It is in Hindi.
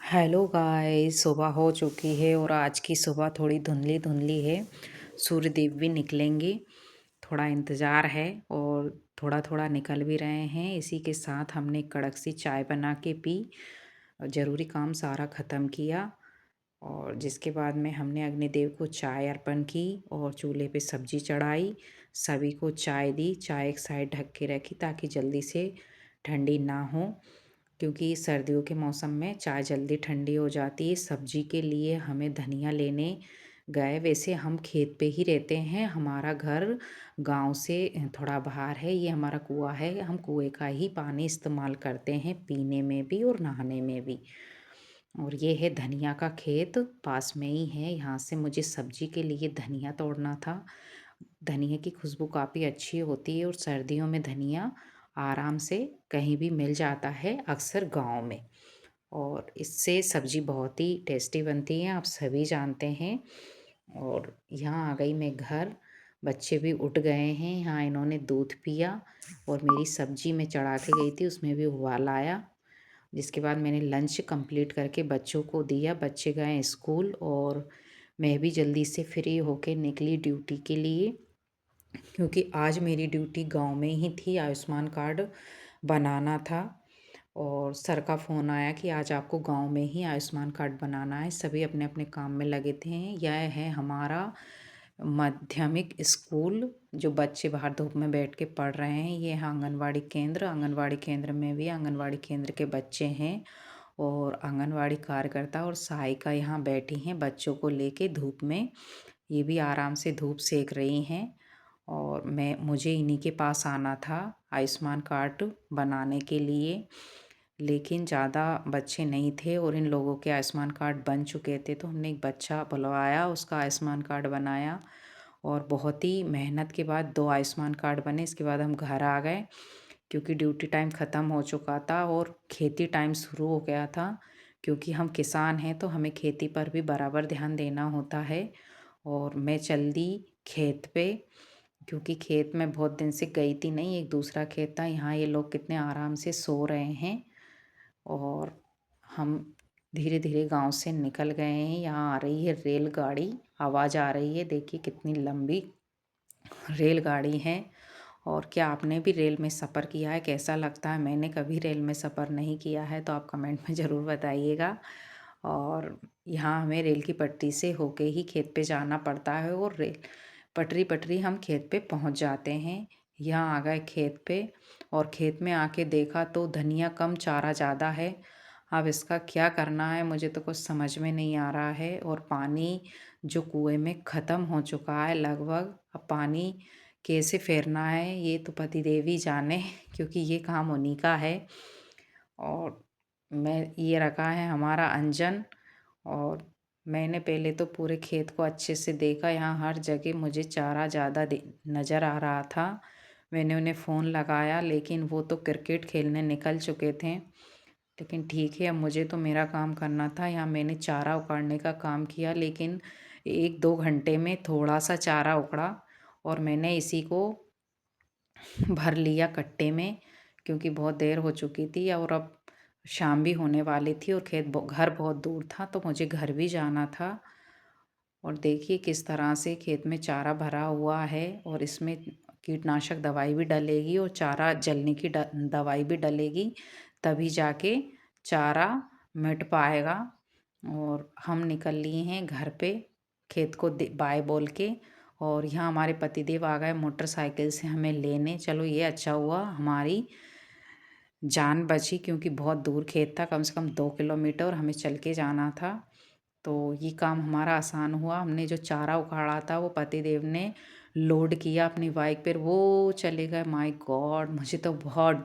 हेलो गाइस, सुबह हो चुकी है और आज की सुबह थोड़ी धुंधली धुंधली है। सूर्यदेव भी निकलेंगे, थोड़ा इंतज़ार है और थोड़ा थोड़ा निकल भी रहे हैं। इसी के साथ हमने कड़क सी चाय बना के पी, ज़रूरी काम सारा ख़त्म किया और जिसके बाद में हमने अग्निदेव को चाय अर्पण की और चूल्हे पे सब्जी चढ़ाई। सभी को चाय दी, चाय एक साइड ढक के रखी ताकि जल्दी से ठंडी ना हो, क्योंकि सर्दियों के मौसम में चाय जल्दी ठंडी हो जाती है। सब्जी के लिए हमें धनिया लेने गए। वैसे हम खेत पे ही रहते हैं, हमारा घर गांव से थोड़ा बाहर है। ये हमारा कुआँ है, हम कुएँ का ही पानी इस्तेमाल करते हैं पीने में भी और नहाने में भी। और ये है धनिया का खेत, पास में ही है। यहाँ से मुझे सब्जी के लिए धनिया तोड़ना था। धनिया की खुशबू काफ़ी अच्छी होती है और सर्दियों में धनिया आराम से कहीं भी मिल जाता है, अक्सर गांव में। और इससे सब्ज़ी बहुत ही टेस्टी बनती है, आप सभी जानते हैं। और यहाँ आ गई मैं घर, बच्चे भी उठ गए हैं। यहाँ इन्होंने दूध पिया और मेरी सब्ज़ी मैं चढ़ा के गई थी, उसमें भी उबाल आया। जिसके बाद मैंने लंच कंप्लीट करके बच्चों को दिया, बच्चे गए स्कूल और मैं भी जल्दी से फ्री होके निकली ड्यूटी के लिए, क्योंकि आज मेरी ड्यूटी गांव में ही थी। आयुष्मान कार्ड बनाना था और सर का फ़ोन आया कि आज आपको गांव में ही आयुष्मान कार्ड बनाना है। सभी अपने अपने काम में लगे थे। यह है हमारा माध्यमिक स्कूल, जो बच्चे बाहर धूप में बैठ के पढ़ रहे हैं। ये है आंगनवाड़ी केंद्र। आंगनवाड़ी केंद्र में भी आंगनवाड़ी केंद्र के बच्चे हैं और आंगनवाड़ी कार्यकर्ता और सहायिका यहाँ बैठी हैं बच्चों को लेके धूप में। ये भी आराम से धूप सेक रही हैं और मुझे इन्हीं के पास आना था आयुष्मान कार्ड बनाने के लिए। लेकिन ज़्यादा बच्चे नहीं थे और इन लोगों के आयुष्मान कार्ड बन चुके थे, तो हमने एक बच्चा बुलवाया, उसका आयुष्मान कार्ड बनाया और बहुत ही मेहनत के बाद 2 आयुष्मान कार्ड बने। इसके बाद हम घर आ गए, क्योंकि ड्यूटी टाइम ख़त्म हो चुका था और खेती टाइम शुरू हो गया था। क्योंकि हम किसान हैं तो हमें खेती पर भी बराबर ध्यान देना होता है। और मैं चल दी खेत पे, क्योंकि खेत में बहुत दिन से गई थी नहीं, एक दूसरा खेत था। यहाँ ये लोग कितने आराम से सो रहे हैं और हम धीरे धीरे गांव से निकल गए हैं। यहाँ आ रही है रेलगाड़ी, आवाज़ आ रही है, देखिए कितनी लंबी रेलगाड़ी है। और क्या आपने भी रेल में सफ़र किया है, कैसा लगता है? मैंने कभी रेल में सफ़र नहीं किया है, तो आप कमेंट में ज़रूर बताइएगा। और यहाँ हमें रेल की पटरी से होके ही खेत पे जाना पड़ता है और रेल पटरी पटरी हम खेत पे पहुँच जाते हैं। यहाँ आ गए खेत पे और खेत में आके देखा तो धनिया कम चारा ज़्यादा है। अब इसका क्या करना है मुझे तो कुछ समझ में नहीं आ रहा है। और पानी जो कुएं में ख़त्म हो चुका है लगभग, अब पानी कैसे फेरना है ये तो पतिदेव ही जाने, क्योंकि ये काम उन्हीं का है। और मैं ये रखा है हमारा अंजन। और मैंने पहले तो पूरे खेत को अच्छे से देखा, यहाँ हर जगह मुझे चारा ज़्यादा नज़र आ रहा था। मैंने उन्हें फ़ोन लगाया लेकिन वो तो क्रिकेट खेलने निकल चुके थे। लेकिन ठीक है, अब मुझे तो मेरा काम करना था। यहाँ मैंने चारा उखाड़ने का काम किया, लेकिन 1-2 घंटे में थोड़ा सा चारा उखड़ा और मैंने इसी को भर लिया कट्टे में, क्योंकि बहुत देर हो चुकी थी और अब शाम भी होने वाली थी और घर बहुत दूर था, तो मुझे घर भी जाना था। और देखिए किस तरह से खेत में चारा भरा हुआ है और इसमें कीटनाशक दवाई भी डलेगी और चारा जलने की दवाई भी डलेगी, तभी जाके चारा मिट पाएगा। और हम निकल लिए हैं घर पे खेत को बाय बोल के। और यहाँ हमारे पतिदेव आ गए मोटरसाइकिल से हमें लेने। चलो ये अच्छा हुआ, हमारी जान बची, क्योंकि बहुत दूर खेत था, कम से कम 2 किलोमीटर हमें चल के जाना था। तो ये काम हमारा आसान हुआ। हमने जो चारा उखाड़ा था वो पतिदेव ने लोड किया अपनी बाइक पर, वो चले गए। माय गॉड, मुझे तो बहुत